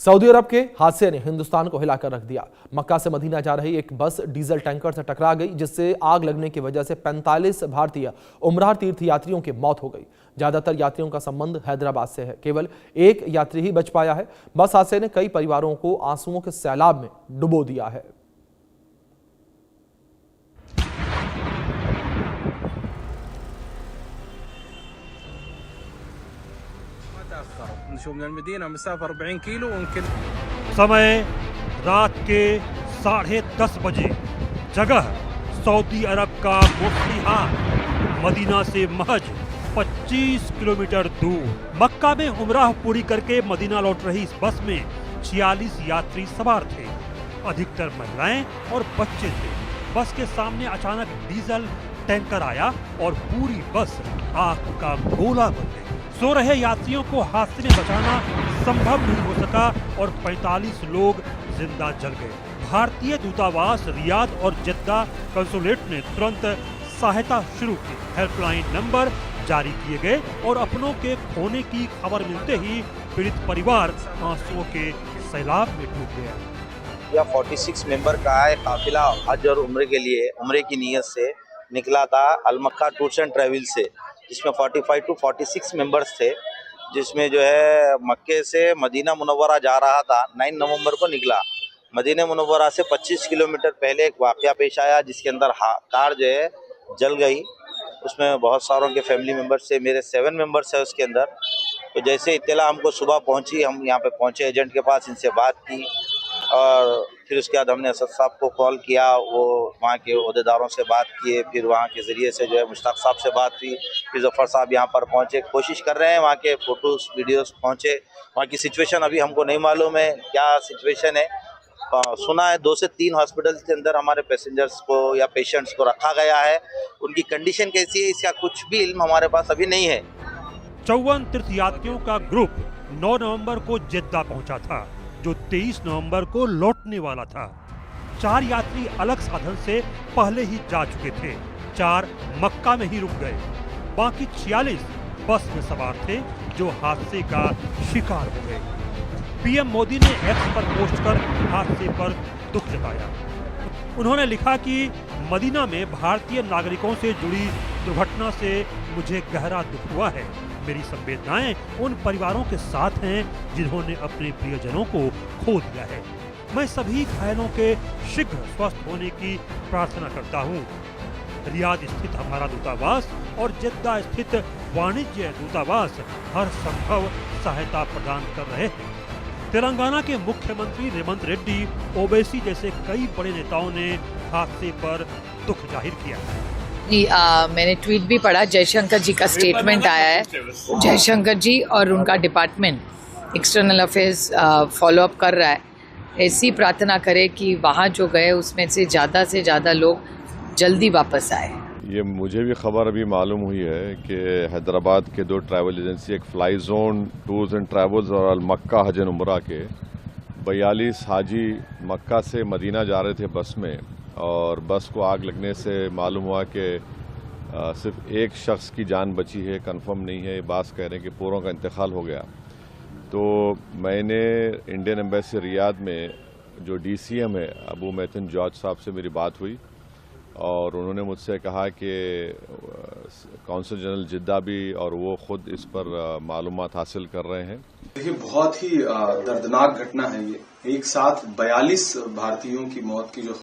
Saudi अरब के हादसे ने हिंदुस्तान को हिलाकर रख दिया। मक्का से मदीना जा रही एक बस डीजल टैंकर से टकरा गई, जिससे आग लगने की वजह से 45 भारतीय उम्राह तीर्थ यात्रियों की मौत हो गई। ज्यादातर यात्रियों का संबंध हैदराबाद से है। केवल एक यात्री ही बच पाया है। बस हादसे ने कई परिवारों को आंसुओं के सैलाब में डुबो दिया है। समय रात के 10:30 बजे। जगह सऊदी अरब का मुफ्ती मदीना से महज 25 किलोमीटर दूर। मक्का में उमराह पूरी करके मदीना लौट रही इस बस में 46 यात्री सवार थे। अधिकतर महिलाएं और बच्चे थे। बस के सामने अचानक डीजल टैंकर आया और पूरी बस आग का गोला बन गई। सो रहे यात्रियों को हादसे में बचाना संभव नहीं हो सका और 45 लोग जिंदा जल गए। भारतीय दूतावास रियाद और जद्दा कंसुलेट ने तुरंत सहायता शुरू की। हेल्पलाइन नंबर जारी किए गए और अपनों के खोने की खबर मिलते ही पीड़ित परिवार आंसुओं के सैलाब में डूब गया। यह 46 मेंबर का है काफिला हज और उम्रे के लिए उम्रे की नीयत से निकला था अल मक्का टूर्स एंड ट्रेवल से, जिसमें 45 to 46 मेंबर्स थे। जिसमें जो है मक्के से मदीना मुनव्वरा जा रहा था। 9 नवंबर को निकला। मदीना मुनव्वरा से 25 किलोमीटर पहले एक वाकया पेश आया, जिसके अंदर कार जो है जल गई। उसमें बहुत सारों के फैमिली मेंबर्स से मेरे 7 मेंबर्स है उसके अंदर। तो जैसे इत्तला हमको सुबह पहुंची, हम यहाँ पे पहुंचे एजेंट के पास, इनसे बात की और फिर उसके बाद हमने असद साहब को कॉल किया। वो वहाँ के ओहदेदारों से बात किए, फिर वहाँ के ज़रिए से जो है मुश्ताक साहब से बात हुई। फिर जफ़र साहब यहाँ पर पहुँचे, कोशिश कर रहे हैं, वहाँ के फ़ोटोज़ वीडियोज़ पहुँचे। वहाँ की सिचुएशन अभी हमको नहीं मालूम है क्या सिचुएशन है। सुना है 2 से 3 हॉस्पिटल्स के अंदर हमारे पैसेंजर्स को या पेशेंट्स को रखा गया है। उनकी कंडीशन कैसी है इसका कुछ भी इल्म हमारे पास अभी नहीं है। 54 तीर्थयात्रियों का ग्रुप 9 नवंबर को जेद्दा पहुंचा था, जो 23 नवंबर को लौटने वाला था। 4 यात्री अलग साधन से पहले ही जा चुके थे। 4 मक्का में ही रुक गए। बाकी 46 बस में सवार थे, जो हादसे का शिकार हो गए। पीएम मोदी ने एक्स पर पोस्ट कर हादसे पर दुख जताया। उन्होंने लिखा कि मदीना में भारतीय नागरिकों से जुड़ी दुर्घटना से मुझे गहरा दुख हुआ है। मेरी संवेदनाएं उन परिवारों के साथ हैं जिन्होंने अपने प्रियजनों को खो दिया है। मैं सभी घायलों के शीघ्र स्वस्थ होने की प्रार्थना करता हूं। रियाद स्थित हमारा दूतावास और जद्दा स्थित वाणिज्य दूतावास हर संभव सहायता प्रदान कर रहे हैं। तेलंगाना के मुख्यमंत्री रेवंत रेड्डी, ओवैसी जैसे कई बड़े नेताओं ने हादसे पर दुख जाहिर किया है। मैंने ट्वीट भी पढ़ा, जयशंकर जी का स्टेटमेंट आया है। जयशंकर जी और उनका डिपार्टमेंट एक्सटर्नल अफेयर्स फॉलोअप कर रहा है। ऐसी प्रार्थना करें कि वहाँ जो गए उसमें से ज़्यादा लोग जल्दी वापस आए। ये मुझे भी खबर अभी मालूम हुई है कि हैदराबाद के 2 ट्रैवल एजेंसी, एक fly zone tours and travels और अल मक्का हज एंड उम्रा के 42 हाजी मक्का से मदीना जा रहे थे बस में, और बस को आग लगने से मालूम हुआ कि सिर्फ एक शख्स की जान बची है। कंफर्म नहीं है, बात कह रहे हैं कि पूरों का इंतकाल हो गया। तो मैंने इंडियन एम्बेसी रियाद में जो DCM है अबू मैथिन जॉर्ज साहब से मेरी बात हुई, और उन्होंने मुझसे कहा कि कौंसल जनरल जिद्दा भी और वो खुद इस पर मालूमात हासिल कर रहे हैं। देखिए, बहुत ही दर्दनाक घटना है ये। एक साथ 42 भारतीयों की मौत की जो